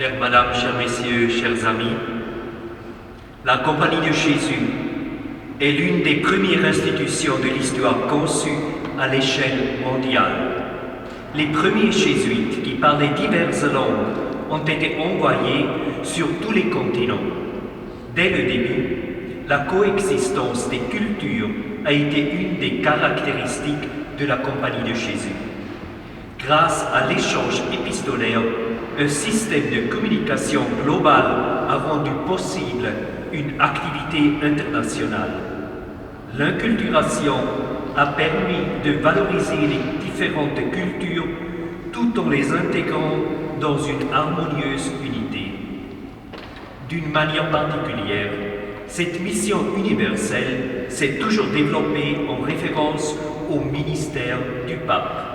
Chères Madame, chers Messieurs, chers amis, la Compagnie de Jésus est l'une des premières institutions de l'histoire conçue à l'échelle mondiale. Les premiers jésuites qui parlaient diverses langues ont été envoyés sur tous les continents. Dès le début, la coexistence des cultures a été une des caractéristiques de la Compagnie de Jésus. Grâce à l'échange épistolaire, un système de communication global a rendu possible une activité internationale. L'inculturation a permis de valoriser les différentes cultures tout en les intégrant dans une harmonieuse unité. D'une manière particulière, cette mission universelle s'est toujours développée en référence au ministère du pape.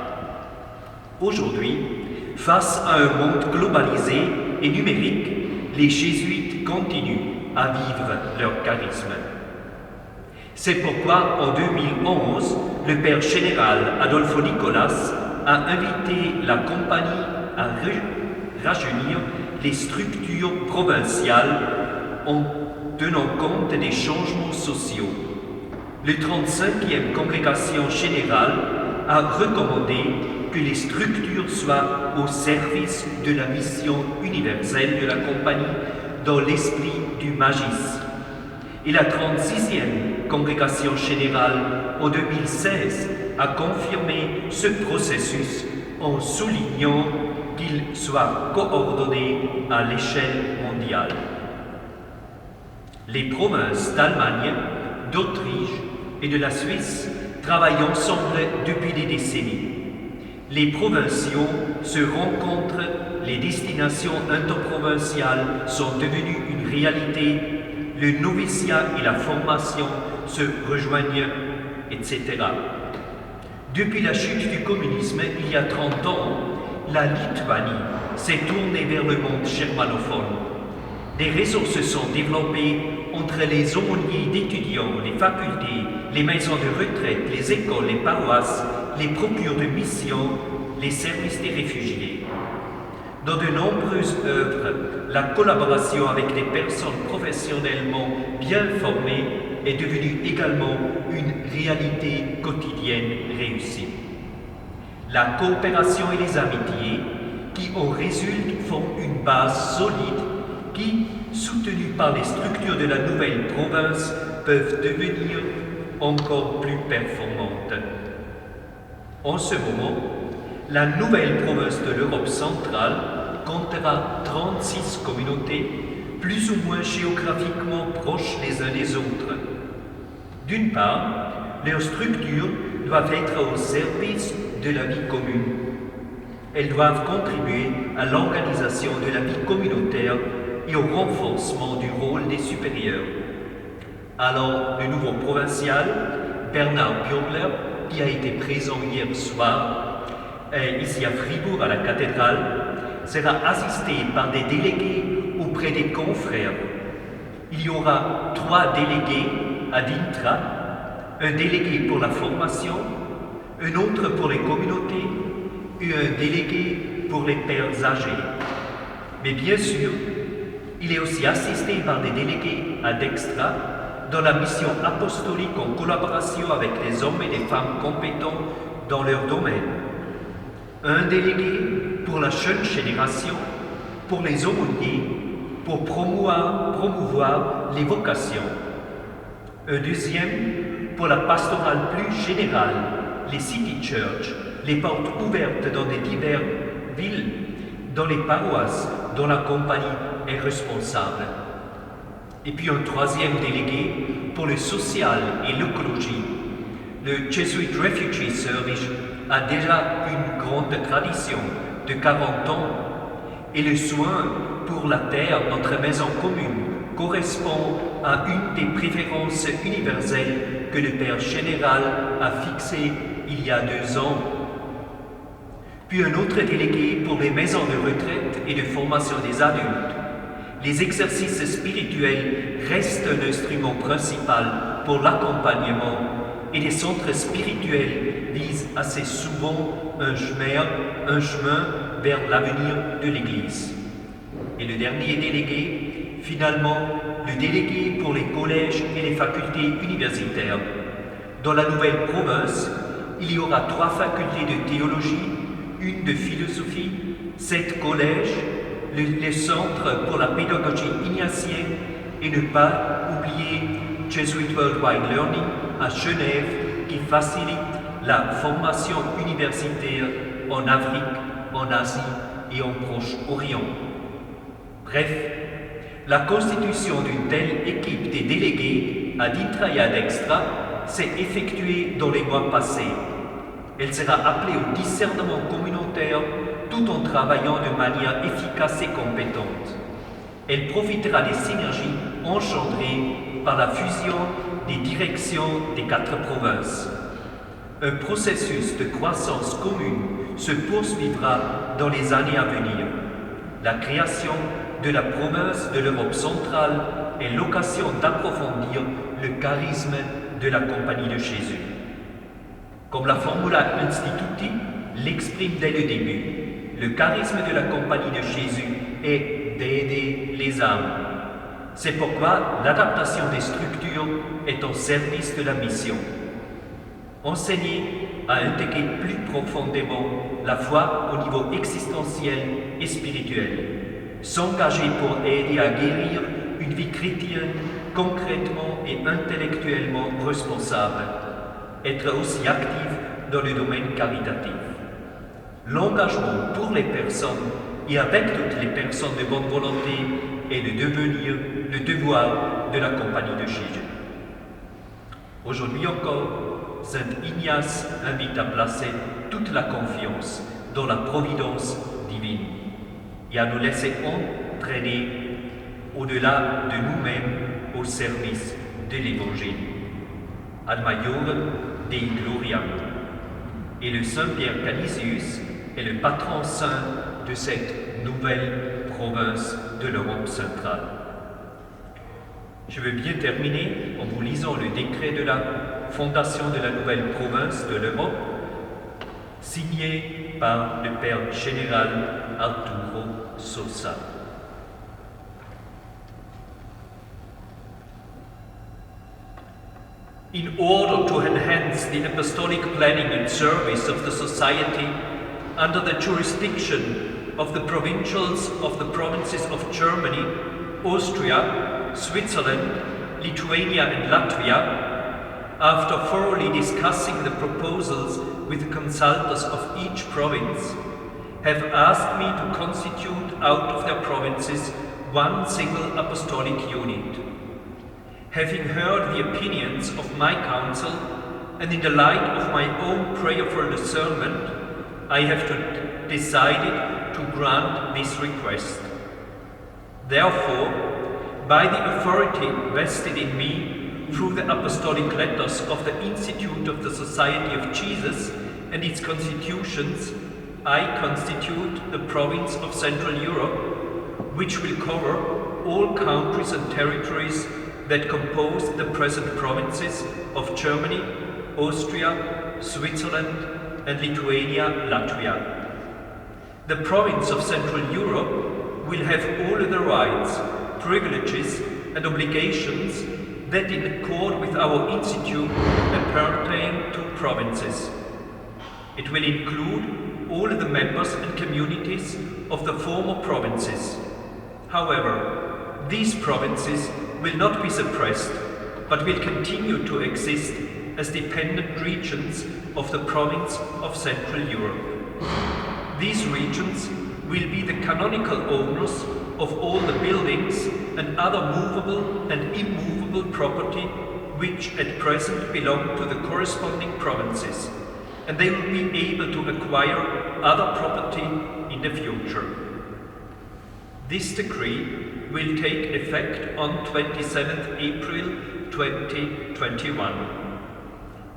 Aujourd'hui, face à un monde globalisé et numérique, les jésuites continuent à vivre leur charisme. C'est pourquoi, en 2011, le Père général Adolfo Nicolas a invité la Compagnie à rajeunir les structures provinciales en tenant compte des changements sociaux. Le 35e Congrégation générale a recommandé que les structures soient au service de la mission universelle de la Compagnie dans l'esprit du Magis. Et la 36e Congrégation générale en 2016 a confirmé ce processus en soulignant qu'il soit coordonné à l'échelle mondiale. Les provinces d'Allemagne, d'Autriche et de la Suisse travaillent ensemble depuis des décennies. Les provinciaux se rencontrent, les destinations interprovinciales sont devenues une réalité, le noviciat et la formation se rejoignent, etc. Depuis la chute du communisme, il y a 30 ans, la Lituanie s'est tournée vers le monde germanophone. Des réseaux se sont développés entre les aumôniers d'étudiants, les facultés, les maisons de retraite, les écoles, les paroisses, les procures de mission, les services des réfugiés. Dans de nombreuses œuvres, la collaboration avec des personnes professionnellement bien formées est devenue également une réalité quotidienne réussie. La coopération et les amitiés qui en résultent forment une base solide qui, soutenue par les structures de la nouvelle province, peuvent devenir encore plus performantes. En ce moment, la nouvelle province de l'Europe centrale comptera 36 communautés, plus ou moins géographiquement proches les uns des autres. D'une part, leurs structures doivent être au service de la vie commune. Elles doivent contribuer à l'organisation de la vie communautaire et au renforcement du rôle des supérieurs. Alors, le nouveau provincial, Bernard Björler, qui a été présent hier soir, ici à Fribourg, à la cathédrale, sera assisté par des délégués auprès des confrères. Il y aura 3 délégués à Dintra, un délégué pour la formation, un autre pour les communautés et un délégué pour les pères âgés. Mais bien sûr, il est aussi assisté par des délégués à Dextra dans la mission apostolique en collaboration avec les hommes et les femmes compétents dans leur domaine. Un délégué pour la jeune génération, pour les aumôniers, pour promouvoir les vocations. Un deuxième pour la pastorale plus générale, les city church, les portes ouvertes dans des diverses villes, dans les paroisses dont la compagnie est responsable. Et puis un troisième délégué pour le social et l'écologie. Le Jesuit Refugee Service a déjà une grande tradition de 40 ans et le soin pour la terre, notre maison commune, correspond à une des préférences universelles que le Père général a fixées il y a 2 ans. Puis un autre délégué pour les maisons de retraite et de formation des adultes. Les exercices spirituels restent un instrument principal pour l'accompagnement et les centres spirituels visent assez souvent un chemin vers l'avenir de l'Église. et le dernier délégué, finalement le délégué pour les collèges et les facultés universitaires. Dans la nouvelle province, il y aura 3 facultés de théologie, une de philosophie, 7 collèges, les centres pour la pédagogie ignatienne et ne pas oublier Jesuit Worldwide Learning à Genève qui facilite la formation universitaire en Afrique, en Asie et en Proche-Orient. Bref, la constitution d'une telle équipe des délégués à d'Intraiad Extra s'est effectuée dans les mois passés. Elle sera appelée au discernement communautaire tout en travaillant de manière efficace et compétente. Elle profitera des synergies engendrées par la fusion des directions des 4 provinces. Un processus de croissance commune se poursuivra dans les années à venir. La création de la province de l'Europe centrale est l'occasion d'approfondir le charisme de la Compagnie de Jésus. Comme la Formula Instituti l'exprime dès le début, le charisme de la Compagnie de Jésus est d'aider les âmes. C'est pourquoi l'adaptation des structures est au service de la mission. Enseigner à intégrer plus profondément la foi au niveau existentiel et spirituel. S'engager pour aider à guérir une vie chrétienne concrètement et intellectuellement responsable. Être aussi actif dans le domaine caritatif. L'engagement pour les personnes et avec toutes les personnes de bonne volonté est de devenir le devoir de la Compagnie de Jésus. Aujourd'hui encore, Saint Ignace invite à placer toute la confiance dans la providence divine et à nous laisser entraîner au-delà de nous-mêmes au service de l'Évangile. Ad Maiorem Dei Gloriam. Et le Saint Pierre Canisius est le patron saint de cette nouvelle province de l'Europe centrale. Je veux bien terminer en vous lisant le décret de la fondation de la nouvelle province de l'Europe, signé par le Père général Arturo Sosa. In order to enhance the apostolic planning and service of the Society under the jurisdiction of the provincials of the provinces of Germany, Austria, Switzerland, Lithuania and Latvia, after thoroughly discussing the proposals with the consultants of each province, have asked me to constitute out of their provinces one single apostolic unit. Having heard the opinions of my council, and in the light of my own prayerful discernment, I have decided to grant this request. Therefore, by the authority vested in me through the apostolic letters of the Institute of the Society of Jesus and its constitutions, I constitute the province of Central Europe, which will cover all countries and territories that compose the present provinces of Germany, Austria, Switzerland, and Lithuania, Latvia. The province of Central Europe will have all the rights, privileges, and obligations that in accord with our institute appertain to provinces. It will include all the members and communities of the former provinces. However, these provinces will not be suppressed, but will continue to exist as dependent regions of the province of Central Europe. These regions will be the canonical owners of all the buildings and other movable and immovable property which at present belong to the corresponding provinces, and they will be able to acquire other property in the future. This decree will take effect on 27th April 2021.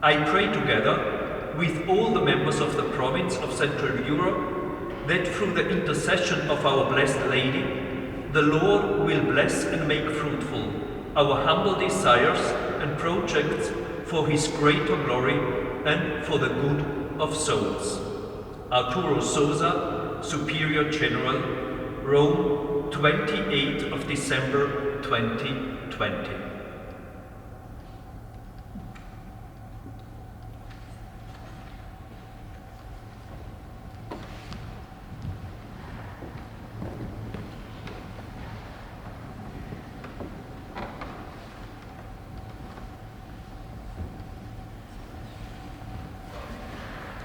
I pray together with all the members of the province of Central Europe that through the intercession of our Blessed Lady, the Lord will bless and make fruitful our humble desires and projects for His greater glory and for the good of souls. Arturo Sosa, Superior General, Rome, 28th of December 2020.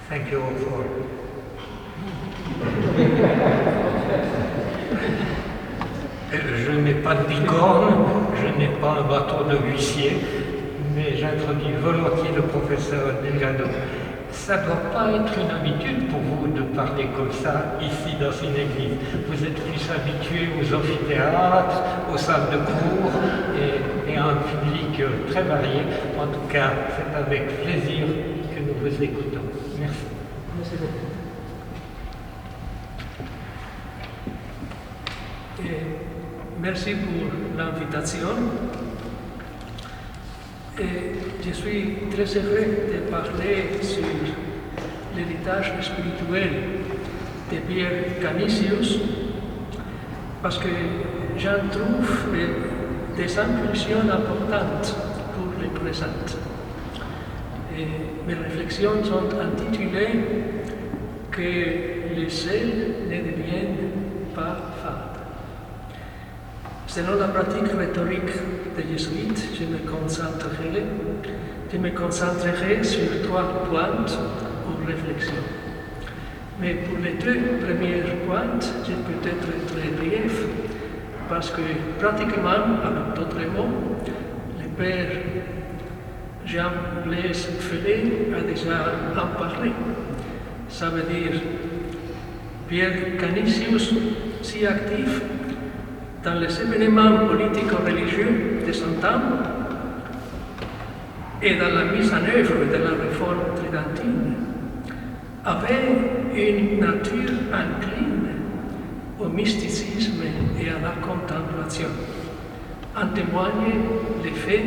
Thank you all for Je n'ai pas de bicorne, je n'ai pas un bâton de huissier, mais j'introduis volontiers le professeur Delgado. Ça ne doit pas être une habitude pour vous de parler comme ça, ici dans une église. Vous êtes plus habitués aux amphithéâtres, aux salles de cours et à un public très varié. En tout cas, c'est avec plaisir que nous vous écoutons. Merci. Merci beaucoup. Merci pour l'invitation. Je suis très heureux de parler sur l'héritage spirituel de Pierre Canisius parce que j'en trouve des impulsions importantes pour le présent. Mes réflexions sont intitulées « Que le sel ne devienne pas fade ». Selon la pratique rhétorique des jésuites, je me concentrerai sur 3 points ou réflexions. Mais pour les 2 premiers points, je peux être très bref, parce que pratiquement, avec d'autres mots, le Père Jean-Blaise Fellet a déjà en parlé. Ça veut dire Pierre Canisius, si actif dans les événements politico-religieux de son temps et dans la mise en œuvre de la réforme tridentine, avait une nature incline au mysticisme et à la contemplation. En témoigne le fait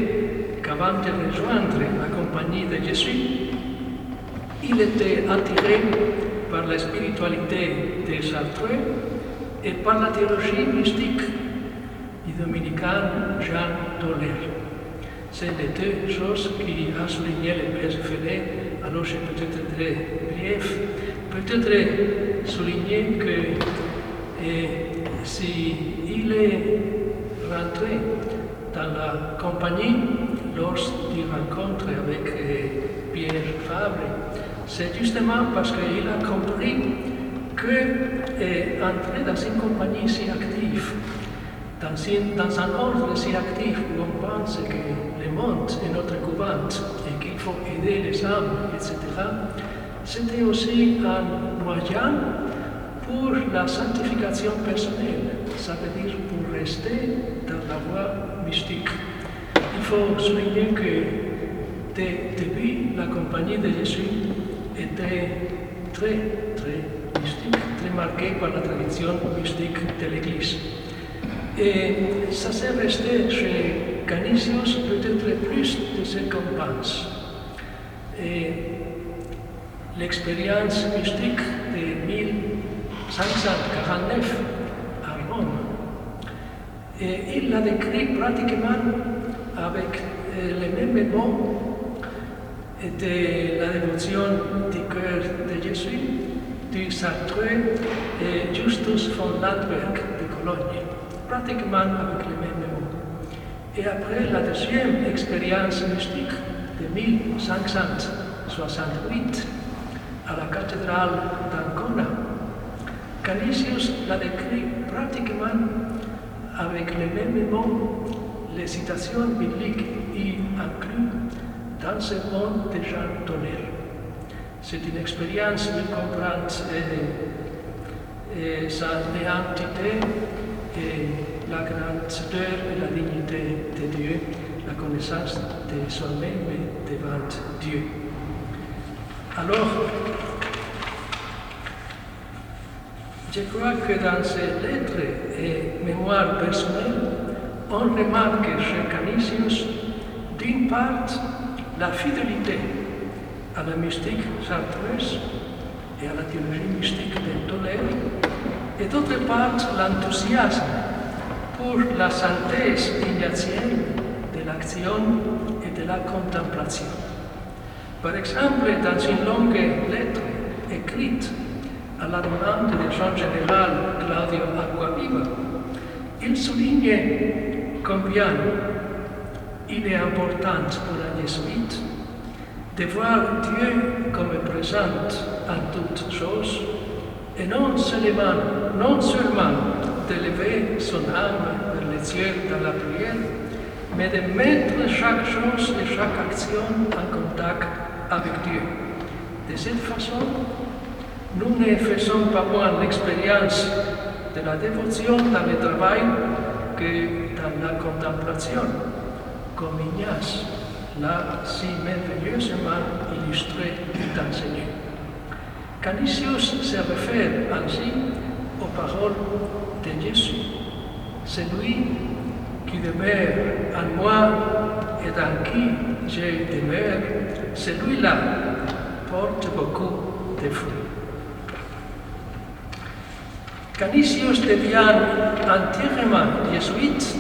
qu'avant de rejoindre la compagnie de Jésus, il était attiré par la spiritualité des Chartreux et par la théologie mystique du dominicain Jean Toller. C'est les 2 choses qui a souligné le Père Fellet. Alors je peux être très bref. Peut-être souligner que s'il est rentré dans la compagnie lors d'une rencontre avec Pierre Fabre, c'est justement parce qu'il a compris qu'entrer dans une compagnie si active, dans un ordre si actif où on pense que le monde est notre couvent et qu'il faut aider les âmes, etc., c'était aussi un moyen pour la sanctification personnelle, ça veut dire pour rester dans la voie mystique. Il faut souligner que dès le début, la compagnie de Jésus était très mystique, très marquée par la tradition mystique de l'Église. Et ça s'est resté chez Canisius peut-être plus de ce qu'on pense. Et l'expérience mystique de 1549 à Rome, et il l'a décrit pratiquement avec les mêmes mots de la dévotion du cœur de Jésus, du Chartreux et Justus von Landberg de Cologne, pratiquement avec les mêmes mots. Et après la deuxième expérience mystique de 1568 à la cathédrale d'Ancona, Canisius l'a décrit pratiquement avec les mêmes mots, les citations bibliques y incluses dans ce monde de Jean Toller. C'est une expérience de comprendre sa néantité et la grandeur et la dignité de Dieu, la connaissance de soi-même devant Dieu. Alors, je crois que dans ces lettres et mémoires personnelles, on remarque chez Canisius, d'une part, la fidélité à la mystique chartreuse et à la théologie mystique de Toller, et d'autre part, l'enthousiasme pour la synthèse initiale de l'action et de la contemplation. Par exemple, dans une longue lettre écrite à la demande du directeur général Claudio Acquaviva, il souligne combien il est important pour un jésuite de voir Dieu comme présent en toutes choses et non seulement d'élever son âme vers les cieux dans la prière, mais de mettre chaque chose et chaque action en contact avec Dieu. De cette façon, nous ne faisons pas moins l'expérience de la dévotion dans le travail que dans la contemplation, comme Ignace l'a si merveilleusement illustré et enseigné. Canisius se réfère ainsi aux paroles de Jésus. Celui qui demeure en moi et dans qui je demeure, celui-là porte beaucoup de fruits. Canisius devient entièrement jésuite,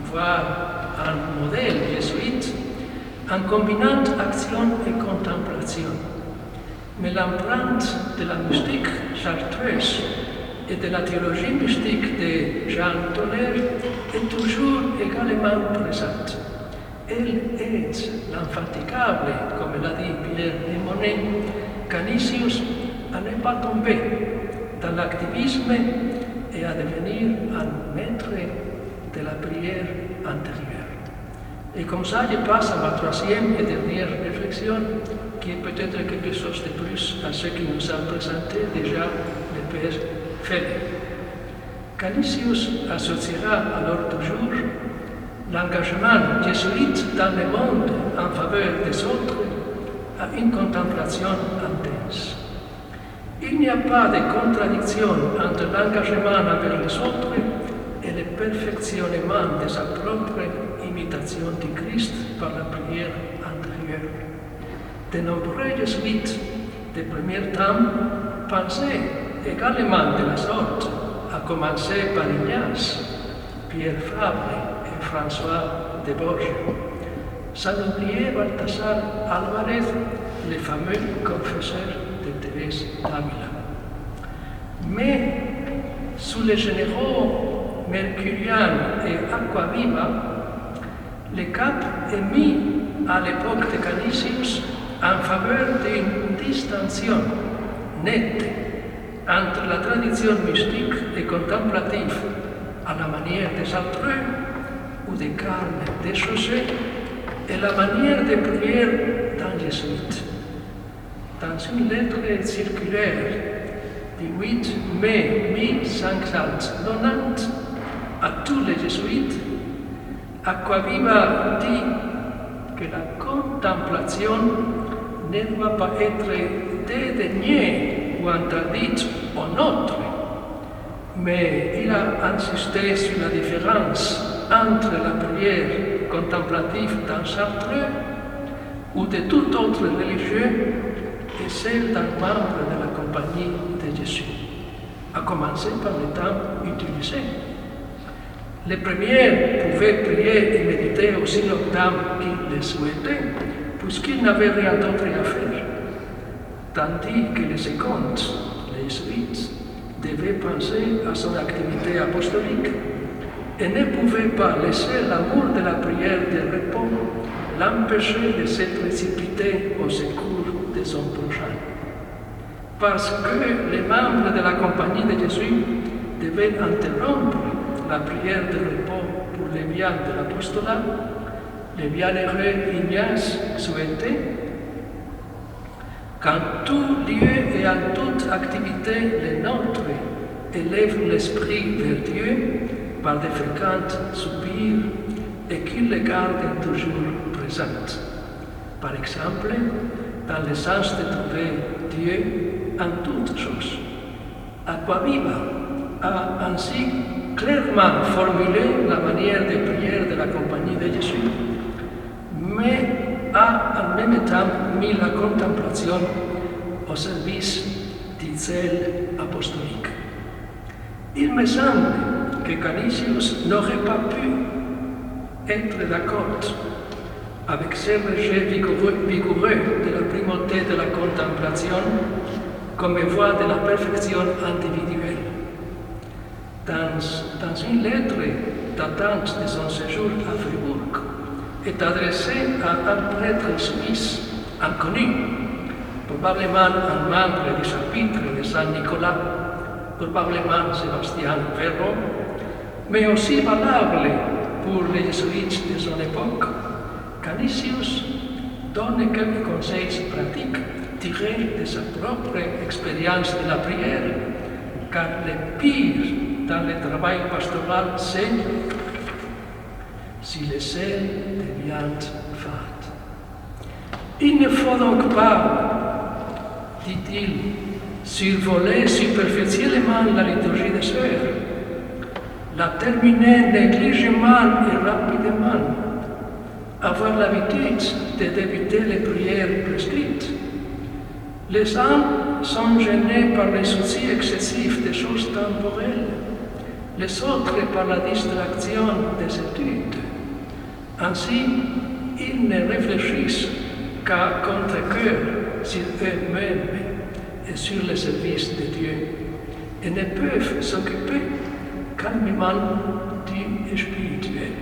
voire un modèle jésuite, en combinant action et contemplation. Mais l'empreinte de la mystique chartreuse et de la théologie mystique de Jean Tonnerre est toujours également présente. Elle est l'infatigable, comme l'a dit Pierre Monet, Canisius à ne pas tomber dans l'activisme et à devenir un maître de la prière intérieure. Et comme ça, je passe à ma troisième et dernière réflexion, qui est peut-être quelque chose de plus à ce qui nous a présenté déjà le Père Félix. Canisius associera alors toujours l'engagement jésuite dans le monde en faveur des autres à une contemplation intense. Il n'y a pas de contradiction entre l'engagement envers les autres et le perfectionnement de sa propre imitation du Christ par la prière intérieure. De nombreux jésuites de premier temps pensaient également de la sorte, à commencer par Ignace, Pierre Fabre et François de Borges, sans oublier Balthasar Alvarez, le fameux confesseur de Thérèse d'Avila. Mais sous les généraux Mercurian et Acquaviva, le cap est mis à l'époque de Canisius en faveur d'une distinction nette entre la tradition mystique et contemplative à la manière des Chartreux ou des Carmes des Chaussées et la manière de prière d'un jésuite. Dans une lettre circulaire du 8 mai 1590 à tous les jésuites, Acquaviva dit que la contemplation ne doit pas être dédaignée ou interdite aux nôtres, mais il a insisté sur la différence entre la prière contemplative d'un Chartreux ou de tout autre religieux et celle d'un membre de la compagnie de Jésus, à commencer par le temps utilisé. Les premiers pouvaient prier et méditer aussi longtemps qu'ils le souhaitaient, puisqu'ils n'avaient rien d'autre à faire, tandis que les seconds, les jésuites, devaient penser à son activité apostolique et ne pouvaient pas laisser l'amour de la prière de repos l'empêcher de se précipiter au secours de son prochain. Parce que les membres de la compagnie de Jésus devaient interrompre la prière de repos pour les biens de l'apostolat, le bienheureux Ignace souhaitait qu'en tout lieu et en toute activité, les nôtres élèvent l'esprit vers Dieu par de fréquents soupirs et qu'ils les gardent toujours présents. Par exemple, dans le sens de trouver Dieu en toutes choses. Acquaviva a ainsi clairement formulé la manière de prière de la compagnie de Jésus, mais a en même temps mis la contemplation au service du zèle apostolique. Il me semble que Canisius n'aurait pas pu être d'accord avec ce rejet vigoureux de la primauté de la contemplation comme voie de la perfection individuelle. Dans une lettre datante de son séjour à Fribourg, est adressée à un prêtre suisse inconnu, probablement un membre du chapitre de Saint-Nicolas, probablement Sébastien Verro, mais aussi valable pour les jésuites de son époque. Canisius donne quelques conseils pratiques tirés de sa propre expérience de la prière, car le pire dans le travail pastoral, c'est si le sel devient fade. Il ne faut donc pas, dit-il, survoler superficiellement la liturgie des heures, la terminer négligemment et rapidement, avoir l'habitude de débuter les prières prescrites. Les uns sont gênés par les soucis excessifs des choses temporelles, les autres par la distraction des études. Ainsi, ils ne réfléchissent qu'à contre-cœur sur eux-mêmes et sur le service de Dieu, et ne peuvent s'occuper calmement du spirituel.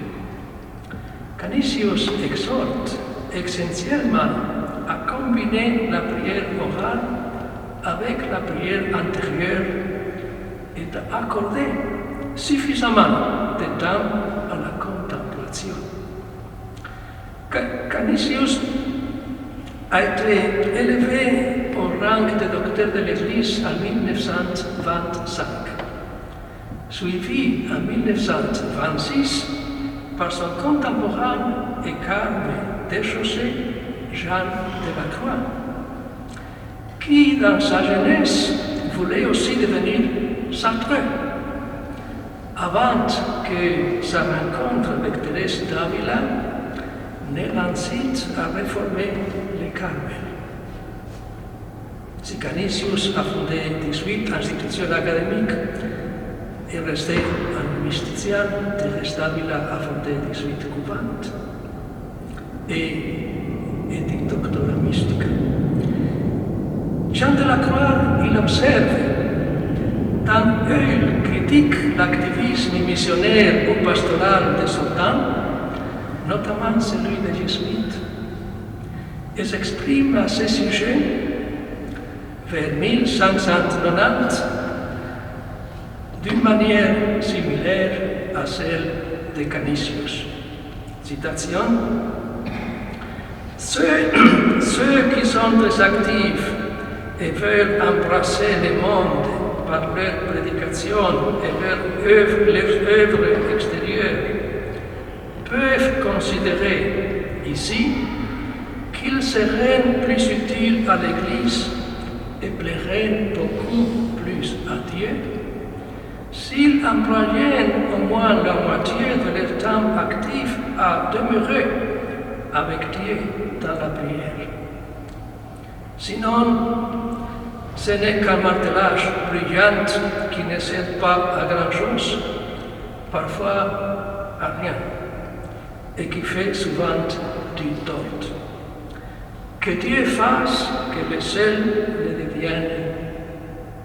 Canisius exhorte essentiellement à combiner la prière orale avec la prière intérieure et à accorder suffisamment de temps à la contemplation. Canisius a été élevé au rang de docteur de l'Église en 1925, suivi en 1926 par son contemporain et carme déchaussé Jean de la Croix, qui dans sa jeunesse voulait aussi devenir chartreux, avant que sa rencontre avec Thérèse d'Avila ne l'incite à réformer les Carmels. Si Canisius a fondé 18 institutions académiques et resté un mysticien, Thérèse d'Avila a fondé 18 couvantes et un doctorat mystique. Jean de la Croix, il observe, tant il critique l'activisme missionnaire ou pastoral de son temps, notamment celui des jésuites, et s'exprime à ce sujet vers 1590 d'une manière similaire à celle de Canisius. Citation: Ceux qui sont très actifs et veulent embrasser le monde par leur prédication et leur œuvre extérieure peuvent considérer ici qu'ils seraient plus utiles à l'Église et plairaient beaucoup plus à Dieu s'ils employaient au moins la moitié de leur temps actif à demeurer avec Dieu dans la prière. Sinon, ce n'est qu'un martelage brillant qui ne sert pas à grand-chose, parfois à rien, et qui fait souvent du tort. Que Dieu fasse que le sel ne devienne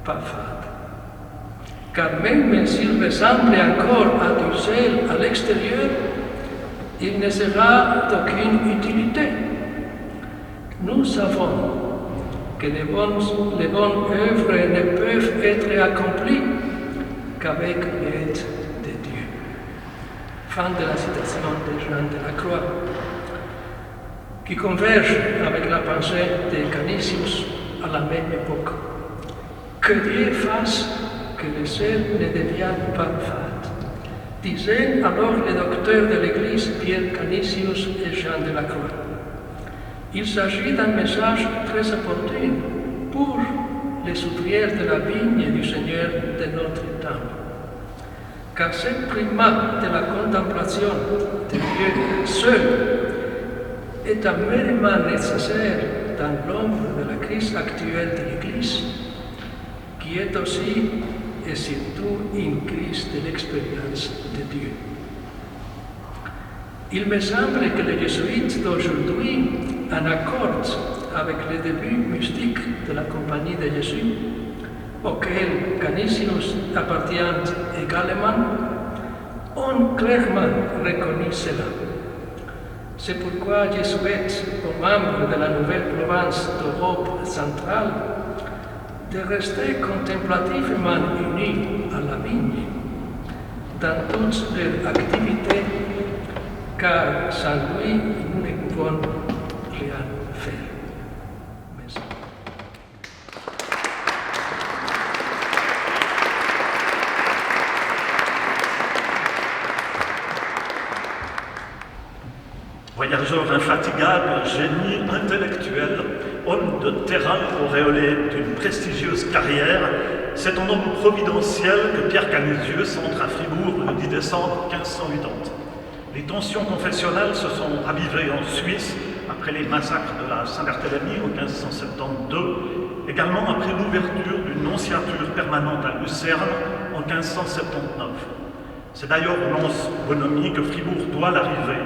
pas fade. Car même s'il ressemble encore à du sel à l'extérieur, il ne sera d'aucune utilité. Nous savons que les bonnes œuvres ne peuvent être accomplies qu'avec l'aide de Dieu. Fin de la citation de Jean de la Croix, qui converge avec la pensée de Canisius à la même époque. Que Dieu fasse que le sel ne devienne pas fade, disaient alors les docteurs de l'Église Pierre Canisius et Jean de la Croix. Il s'agit d'un message très opportun pour les ouvrières de la vigne du Seigneur de notre temps. Car ce primat de la contemplation de Dieu seul est amérément nécessaire dans l'ombre de la crise actuelle de l'Église, qui est aussi et surtout une crise de l'expérience de Dieu. Il me semble que les jésuites d'aujourd'hui, en accord avec les débuts mystiques de la Compagnie de Jésus, auquel Canisius appartient également, ont clairement reconnu cela. C'est pourquoi je souhaite aux membres de la nouvelle province d'Europe centrale de rester contemplativement unis à la vigne dans toutes leurs activités, car sans lui, nous ne pouvons rien faire. Merci. Voyageur infatigable, génie intellectuel, homme de terrain auréolé d'une prestigieuse carrière, c'est en homme providentiel que Pierre Canisius entre à Fribourg le 10 décembre 1580. Les tensions confessionnelles se sont ravivées en Suisse après les massacres de la Saint-Barthélemy en 1572, également après l'ouverture d'une nonciature permanente à Lucerne en 1579. C'est d'ailleurs au nonce Bonomi que Fribourg doit l'arrivée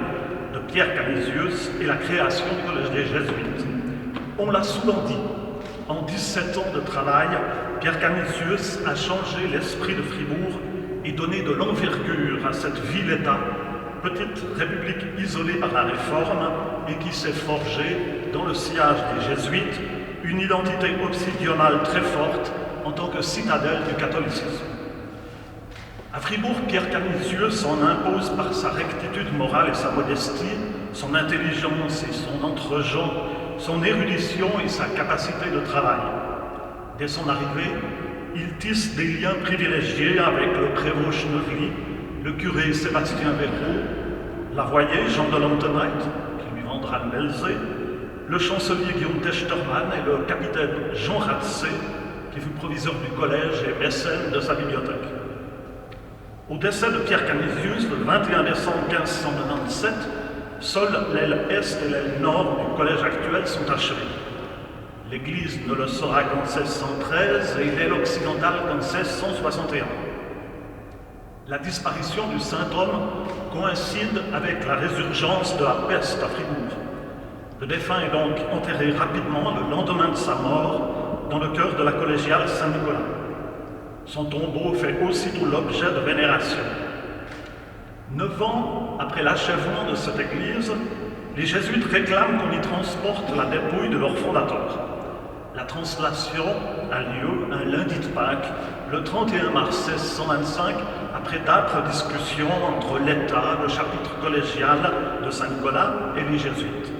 de Pierre Canisius et la création du Collège des Jésuites. On l'a souvent dit, en 17 ans de travail, Pierre Canisius a changé l'esprit de Fribourg et donné de l'envergure à cette ville-État, petite république isolée par la Réforme et qui s'est forgée, dans le sillage des Jésuites, une identité obsidionale très forte en tant que citadelle du catholicisme. À Fribourg, Pierre Canisius en impose par sa rectitude morale et sa modestie, son intelligence et son entre-gens, son érudition et sa capacité de travail. Dès son arrivée, il tisse des liens privilégiés avec le prévôt Schnevely, le curé Sébastien Verroux, l'avoyer Jean de Lantenait, qui lui vendra le Melzé, le chancelier Guillaume Techtermann et le capitaine Jean Ratzé, qui fut proviseur du collège et mécène de sa bibliothèque. Au décès de Pierre Canisius, le 21 décembre 1597, seules l'aile est et l'aile nord du collège actuel sont achevées. L'église ne le sera qu'en 1613 et l'aile occidentale qu'en 1661. La disparition du saint-homme coïncide avec la résurgence de la peste à Fribourg. Le défunt est donc enterré rapidement le lendemain de sa mort dans le chœur de la collégiale Saint-Nicolas. Son tombeau fait aussitôt l'objet de vénération. 9 ans après l'achèvement de cette église, les jésuites réclament qu'on y transporte la dépouille de leur fondateur. La translation a lieu un lundi de Pâques, le 31 mars 1625, après d'âpres discussions entre l'État, le chapitre collégial de Saint-Nicolas et les jésuites.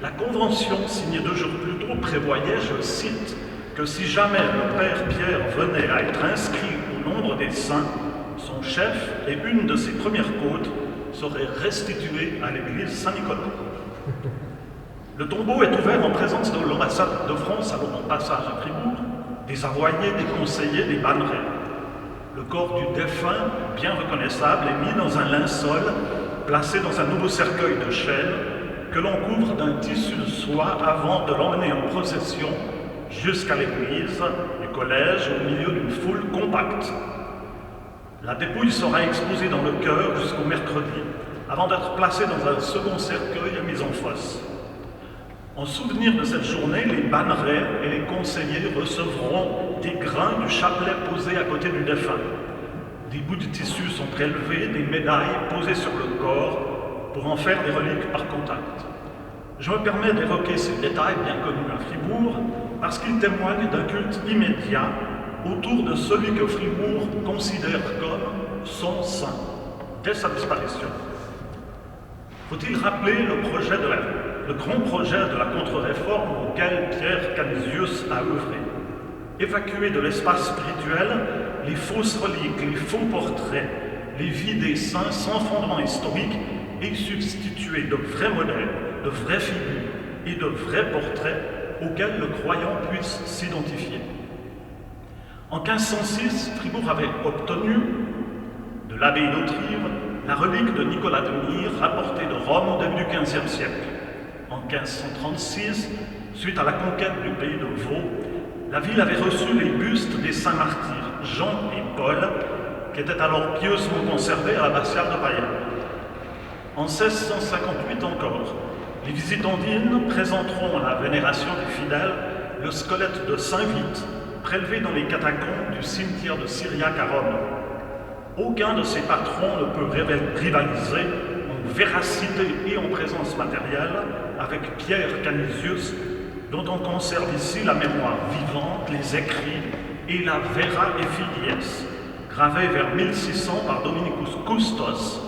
La convention signée 2 jours plus tôt prévoyait, je cite, que si jamais le père Pierre venait à être inscrit au nombre des saints, son chef et une de ses premières côtes seraient restitués à l'église Saint-Nicolas. Le tombeau est ouvert en présence de l'ambassade de France alors en passage à Fribourg, des avoyers, des conseillers, des bannerets. Le corps du défunt, bien reconnaissable, est mis dans un linceul, placé dans un nouveau cercueil de chêne, que l'on couvre d'un tissu de soie avant de l'emmener en procession jusqu'à l'église du collège au milieu d'une foule compacte. La dépouille sera exposée dans le chœur jusqu'au mercredi, avant d'être placée dans un second cercueil et mise en fosse. En souvenir de cette journée, les bannerets et les conseillers recevront des grains du chapelet posé à côté du défunt. Des bouts de tissu sont prélevés, des médailles posées sur le corps pour en faire des reliques par contact. Je me permets d'évoquer ces détails bien connus à Fribourg parce qu'ils témoignent d'un culte immédiat autour de celui que Fribourg considère comme son saint, dès sa disparition. Faut-il rappeler le grand projet de la contre-réforme auquel Pierre Canisius a œuvré? Évacuer de l'espace spirituel les fausses reliques, les faux portraits, les vies des saints sans fondement historique et substituer de vrais modèles, de vraies figures et de vrais portraits auxquels le croyant puisse s'identifier. En 1506, Fribourg avait obtenu de l'abbaye d'Autrive la relique de Nicolas de Myre rapportée de Rome au début du XVe siècle. En 1536, suite à la conquête du pays de Vaud, la ville avait reçu les bustes des saints martyrs, Jean et Paul, qui étaient alors pieusement conservés à l'abbatiale de Payerne. En 1658 encore, les visitandines présenteront à la vénération des fidèles le squelette de Saint Vite, prélevé dans les catacombes du cimetière de Syriac à Rome. Aucun de ces patrons ne peut rivaliser en véracité et en présence matérielle avec Pierre Canisius, dont on conserve ici la mémoire vivante, les écrits et la Vera Effigies, gravés vers 1600 par Dominicus Custos,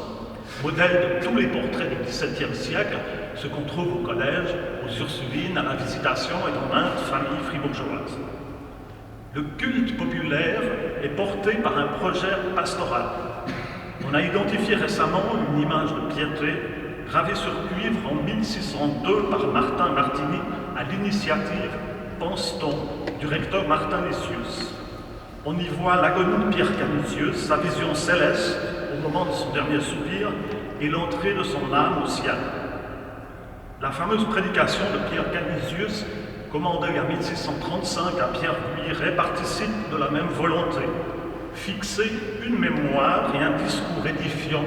modèle de tous les portraits du XVIIe siècle, ce qu'on trouve au collège, aux Ursulines, à la Visitation et dans maintes familles fribourgeoises. Le culte populaire est porté par un projet pastoral. On a identifié récemment une image de piété gravée sur cuivre en 1602 par Martin Martini à l'initiative, pense-t-on, du recteur Martin Lessius. On y voit l'agonie de Pierre Canisius, sa vision céleste au moment de son dernier soupir et l'entrée de son âme au ciel. La fameuse prédication de Pierre Canisius, commandée en 1635 à Pierre Guiret, participe de la même volonté, fixer une mémoire et un discours édifiant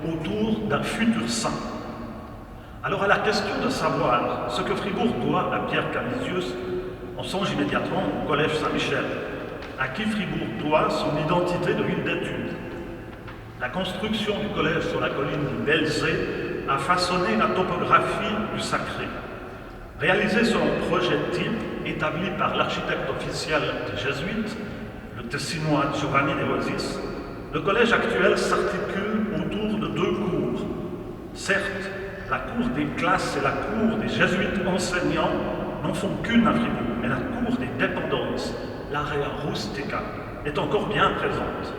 autour d'un futur saint. Alors à la question de savoir ce que Fribourg doit à Pierre Canisius, on songe immédiatement au Collège Saint-Michel, à qui Fribourg doit son identité de ville d'études. La construction du collège sur la colline du Belzé a façonné la topographie du sacré. Réalisé selon projet type établi par l'architecte officiel des Jésuites, le Tessinois Giovanni de Rosis, le collège actuel s'articule autour de deux cours. Certes, la cour des classes et la cour des Jésuites enseignants n'en font qu'une à Fribourg, mais la cour des dépendances, l'area rustica, est encore bien présente.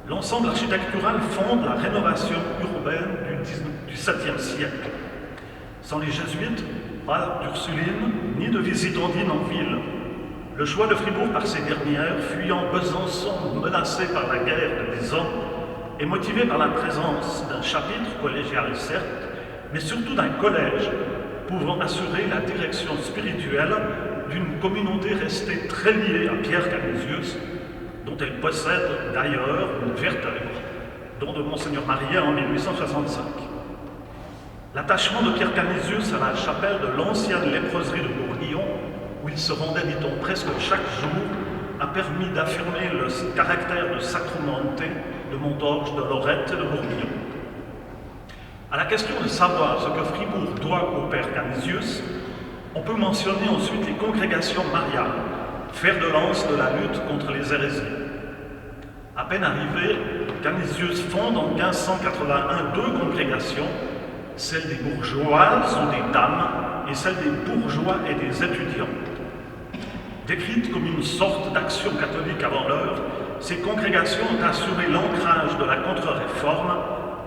L'ensemble architectural fonde la rénovation urbaine du XVIIe siècle. Sans les Jésuites, pas d'Ursulines ni de visitandines en ville. Le choix de Fribourg par ces dernières, fuyant Besançon menacé par la guerre de 10 ans, est motivé par la présence d'un chapitre collégial certes, mais surtout d'un collège pouvant assurer la direction spirituelle d'une communauté restée très liée à Pierre Canisius, dont elle possède d'ailleurs une vertèbre, dont de Monseigneur Marien en 1865. L'attachement de Pierre Canisius à la chapelle de l'ancienne léproserie de Bourguillon, où il se rendait, dit-on, presque chaque jour, a permis d'affirmer le caractère de sacramenté de Montorge, de Lorette et de Bourguillon. À la question de savoir ce que Fribourg doit au Père Canisius, on peut mentionner ensuite les congrégations mariales, fer de lance de la lutte contre les hérésies. À peine arrivé, Canisius fonde en 1581 deux congrégations, celle des bourgeoises ou des dames et celle des bourgeois et des étudiants. Décrites comme une sorte d'action catholique avant l'heure, ces congrégations ont assuré l'ancrage de la contre-réforme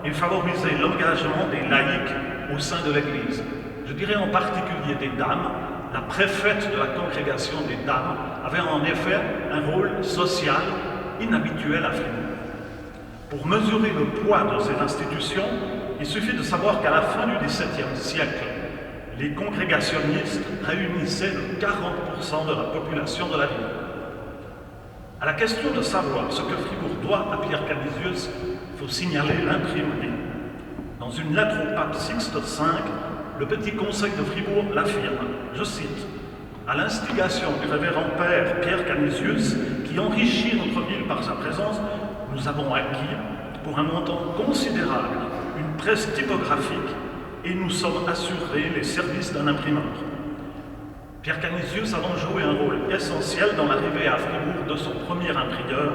et favorisé l'engagement des laïcs au sein de l'Église. Je dirais en particulier des dames. La préfète de la congrégation des dames avait en effet un rôle social inhabituel à Fribourg. Pour mesurer le poids de cette institution, il suffit de savoir qu'à la fin du XVIIe siècle, les congrégationnistes réunissaient le 40% de la population de la ville. À la question de savoir ce que Fribourg doit à Pierre Canisius, il faut signaler l'imprimerie. Dans une lettre au pape Sixte V, le petit conseil de Fribourg l'affirme, je cite, « À l'instigation du révérend père Pierre Canisius, qui enrichit notre ville par sa présence, nous avons acquis, pour un montant considérable, une presse typographique et nous sommes assurés les services d'un imprimeur. » Pierre Canisius a donc joué un rôle essentiel dans l'arrivée à Fribourg de son premier imprimeur,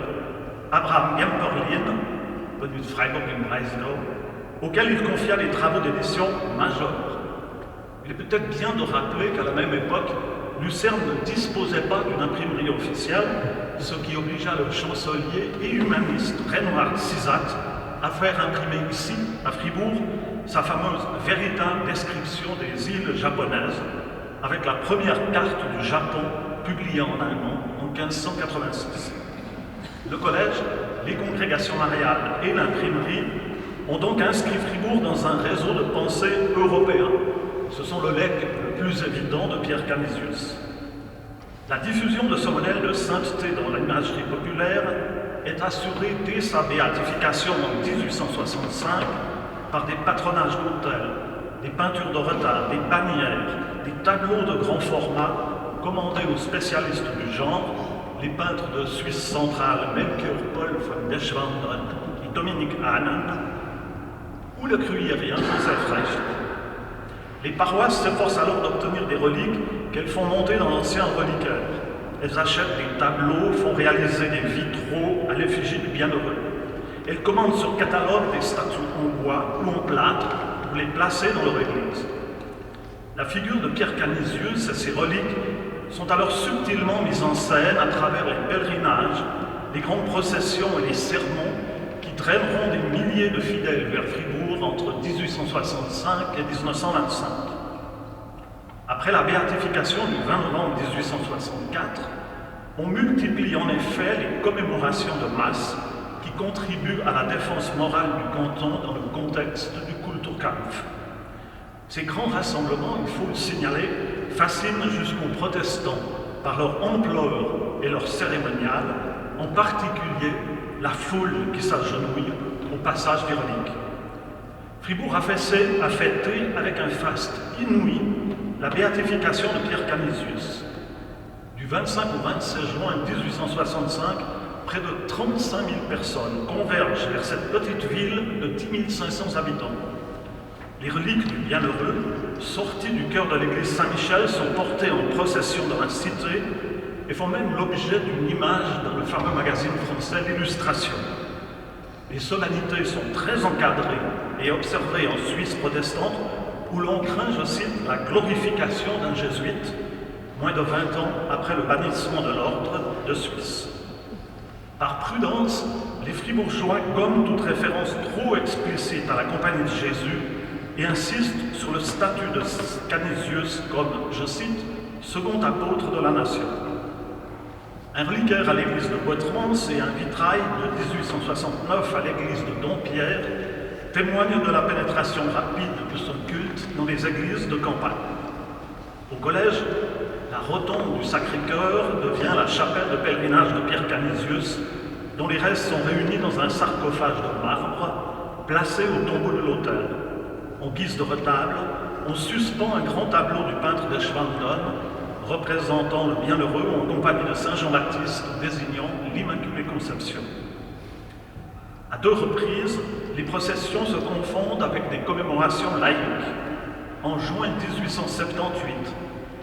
Abraham Gemperlin, venu de Freiburg im Breisgau, auquel il confia les travaux d'édition majeurs. Il est peut-être bien de rappeler qu'à la même époque, Lucerne ne disposait pas d'une imprimerie officielle, ce qui obligea le chancelier et humaniste Renoir Sisac à faire imprimer ici, à Fribourg, sa fameuse véritable description des îles japonaises, avec la première carte du Japon publiée en allemand en 1586. Le collège, les congrégations mariales et l'imprimerie ont donc inscrit Fribourg dans un réseau de pensée européen. Ce sont le legs le plus évident de Pierre Canisius. La diffusion de ce modèle de sainteté dans l'imagerie populaire est assurée dès sa béatification en 1865 par des patronages d'autels, des peintures de retard, des bannières, des tableaux de grand format commandés aux spécialistes du genre, les peintres de Suisse centrale Melchior Paul von Deschwanden et Dominique Ahnen, ou le gruyérien Joseph Reich. Les paroisses s'efforcent alors d'obtenir des reliques qu'elles font monter dans l'ancien reliquaire. Elles achètent des tableaux, font réaliser des vitraux à l'effigie du bienheureux. Elles commandent sur catalogue des statues en bois ou en plâtre pour les placer dans leur église. La figure de Pierre Canisius et ses reliques sont alors subtilement mises en scène à travers les pèlerinages, les grandes processions et les sermons qui traîneront des milliers de fidèles vers Fribourg entre 1865 et 1925. Après la béatification du 20 novembre 1864, on multiplie en effet les commémorations de masse qui contribuent à la défense morale du canton dans le contexte du Kulturkampf. Ces grands rassemblements, il faut le signaler, fascinent jusqu'aux protestants par leur ampleur et leur cérémonial, en particulier la foule qui s'agenouille au passage des reliques. Fribourg a fêté avec un faste inouï la béatification de Pierre Canisius. Du 25 au 26 juin 1865, près de 35 000 personnes convergent vers cette petite ville de 10 500 habitants. Les reliques du bienheureux, sorties du cœur de l'église Saint-Michel, sont portées en procession dans la cité et font même l'objet d'une image dans le fameux magazine français L'Illustration. Les solennités sont très encadrées et observées en Suisse protestante, où l'on craint, je cite, la glorification d'un jésuite, moins de 20 ans après le bannissement de l'ordre de Suisse. Par prudence, les Fribourgeois gomment toute référence trop explicite à la Compagnie de Jésus et insistent sur le statut de Canisius comme, je cite, second apôtre de la nation. Un reliquaire à l'église de Boitrance et un vitrail de 1869 à l'église de Dompierre témoignent de la pénétration rapide de son culte dans les églises de campagne. Au collège, la rotonde du Sacré-Cœur devient la chapelle de pèlerinage de Pierre Canisius, dont les restes sont réunis dans un sarcophage de marbre placé au tombeau de l'autel. En guise de retable, on suspend un grand tableau du peintre Deschwanden représentant le bienheureux en compagnie de Saint Jean-Baptiste désignant l'Immaculée Conception. À 2 reprises, les processions se confondent avec des commémorations laïques. En juin 1878,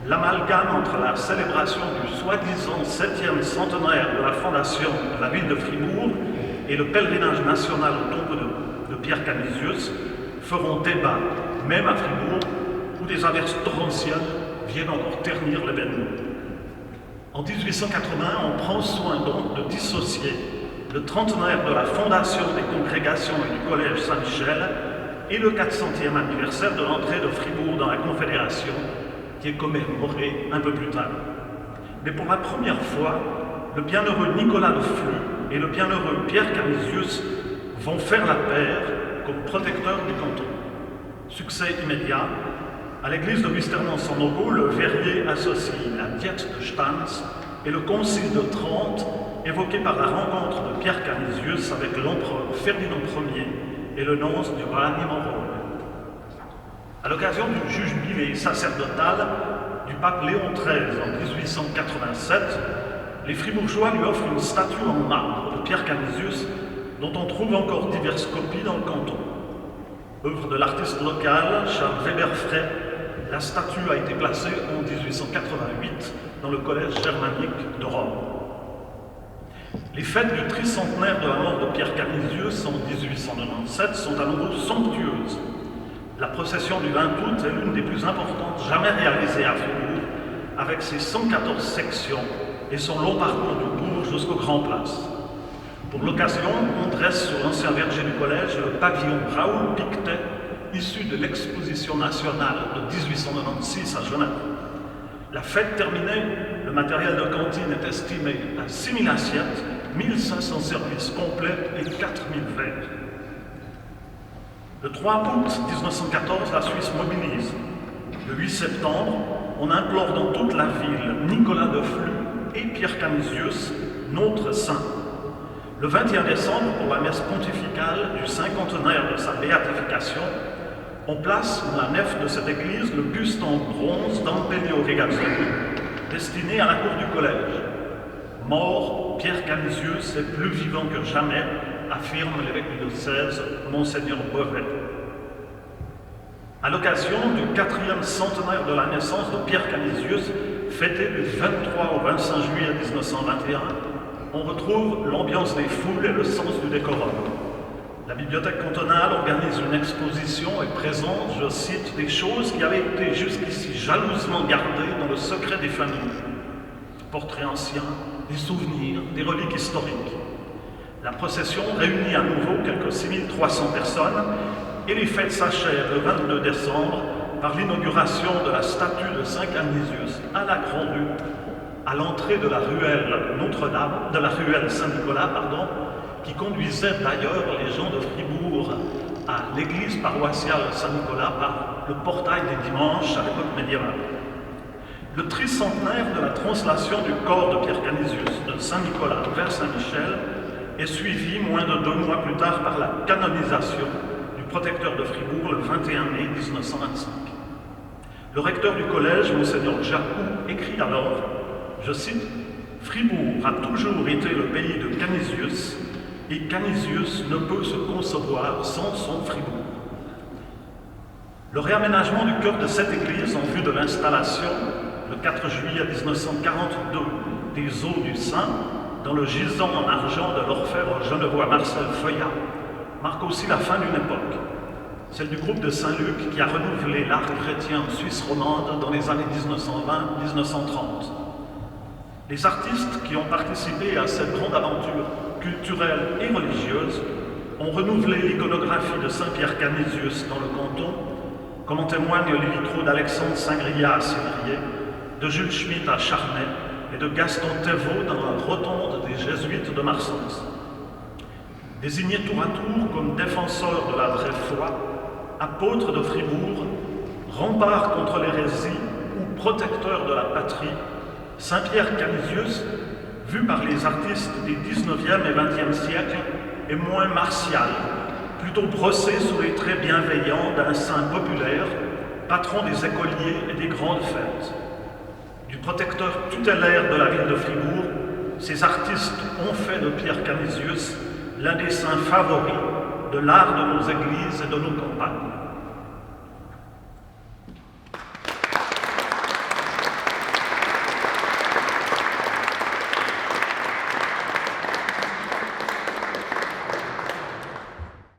l'amalgame entre la célébration du soi-disant 7e centenaire de la fondation de la ville de Fribourg et le pèlerinage national au tombeau de Pierre Canisius feront débat, même à Fribourg, où des averses torrentielles viennent encore ternir l'événement. En 1880, on prend soin donc de dissocier le trentenaire de la fondation des congrégations et du collège Saint-Michel et le 400e anniversaire de l'entrée de Fribourg dans la Confédération, qui est commémoré un peu plus tard. Mais pour la première fois, le bienheureux Nicolas de Flux et le bienheureux Pierre Canisius vont faire la paire comme protecteurs du canton. Succès immédiat, à l'église de Wisterman-Sanogo, le verrier associe la diète de Stanz et le concile de Trente, évoqué par la rencontre de Pierre Canisius avec l'empereur Ferdinand Ier et le nonce du Ranimarone. À l'occasion du jubilé sacerdotal du pape Léon XIII en 1887, les Fribourgeois lui offrent une statue en marbre de Pierre Canisius dont on trouve encore diverses copies dans le canton. Œuvre de l'artiste local Charles Weber-Frey, la statue a été placée en 1888 dans le collège germanique de Rome. Les fêtes du tricentenaire de la mort de Pierre Canisius en 1897 sont à nouveau somptueuses. La procession du 20 août est l'une des plus importantes jamais réalisées à Fribourg, avec ses 114 sections et son long parcours du bourg jusqu'aux grandes places. Pour l'occasion, on dresse sur l'ancien verger du collège le pavillon Raoul Pictet, issu de l'exposition nationale de 1896 à Genève. La fête terminée, le matériel de cantine est estimé à 6 000 assiettes, 1 500 services complets et 4 000 verres. Le 3 août 1914, la Suisse mobilise. Le 8 septembre, on implore dans toute la ville Nicolas de Flux et Pierre Canisius, notre saint. Le 21 décembre, pour la messe pontificale du cinquantenaire de sa béatification, on place dans la nef de cette église le buste en bronze d'Ampelio Regazzoni, destiné à la cour du collège. Mort, Pierre Canisius est plus vivant que jamais, affirme l'évêque du diocèse, Monseigneur Bovet. À l'occasion du 4e centenaire de la naissance de Pierre Canisius, fêté du 23 au 25 juillet 1921, on retrouve l'ambiance des foules et le sens du décorum. La bibliothèque cantonale organise une exposition et présente, je cite, des choses qui avaient été jusqu'ici jalousement gardées dans le secret des familles. Portraits anciens, des souvenirs, des reliques historiques. La procession réunit à nouveau quelques 6300 personnes et les fêtes s'achèvent le 22 décembre par l'inauguration de la statue de Saint Canisius à la Grand-Rue, à l'entrée de la ruelle Notre-Dame, de la ruelle Saint-Nicolas, qui conduisait d'ailleurs les gens de Fribourg à l'église paroissiale Saint-Nicolas par le portail des dimanches à l'époque médiévale. Le tricentenaire de la translation du corps de Pierre Canisius de Saint-Nicolas vers Saint-Michel est suivi moins de 2 mois plus tard par la canonisation du protecteur de Fribourg le 21 mai 1925. Le recteur du collège, Monseigneur Jacou, écrit alors, je cite, « Fribourg a toujours été le pays de Canisius, et Canisius ne peut se concevoir sans son Fribourg. » Le réaménagement du cœur de cette église en vue de l'installation, le 4 juillet 1942, des eaux du Saint, dans le gisant en argent de l'orfèvre genevois Marcel Feuillat, marque aussi la fin d'une époque, celle du groupe de Saint-Luc qui a renouvelé l'art chrétien en Suisse romande dans les années 1920-1930. Les artistes qui ont participé à cette grande aventure culturelle et religieuse ont renouvelé l'iconographie de Saint-Pierre Canisius dans le canton, comme en témoignent les vitraux d'Alexandre Saint-Grillat à Sillery, de Jules Schmitt à Charnay et de Gaston Thévaux dans la rotonde des Jésuites de Marsens. Désignés tour à tour comme défenseurs de la vraie foi, apôtres de Fribourg, remparts contre l'hérésie ou protecteurs de la patrie, Saint-Pierre Canisius, vu par les artistes des 19e et 20e siècles, est moins martial, plutôt brossé sous les traits bienveillants d'un saint populaire, patron des écoliers et des grandes fêtes. Du protecteur tutélaire de la ville de Fribourg, ces artistes ont fait de Pierre Canisius l'un des saints favoris de l'art de nos églises et de nos campagnes.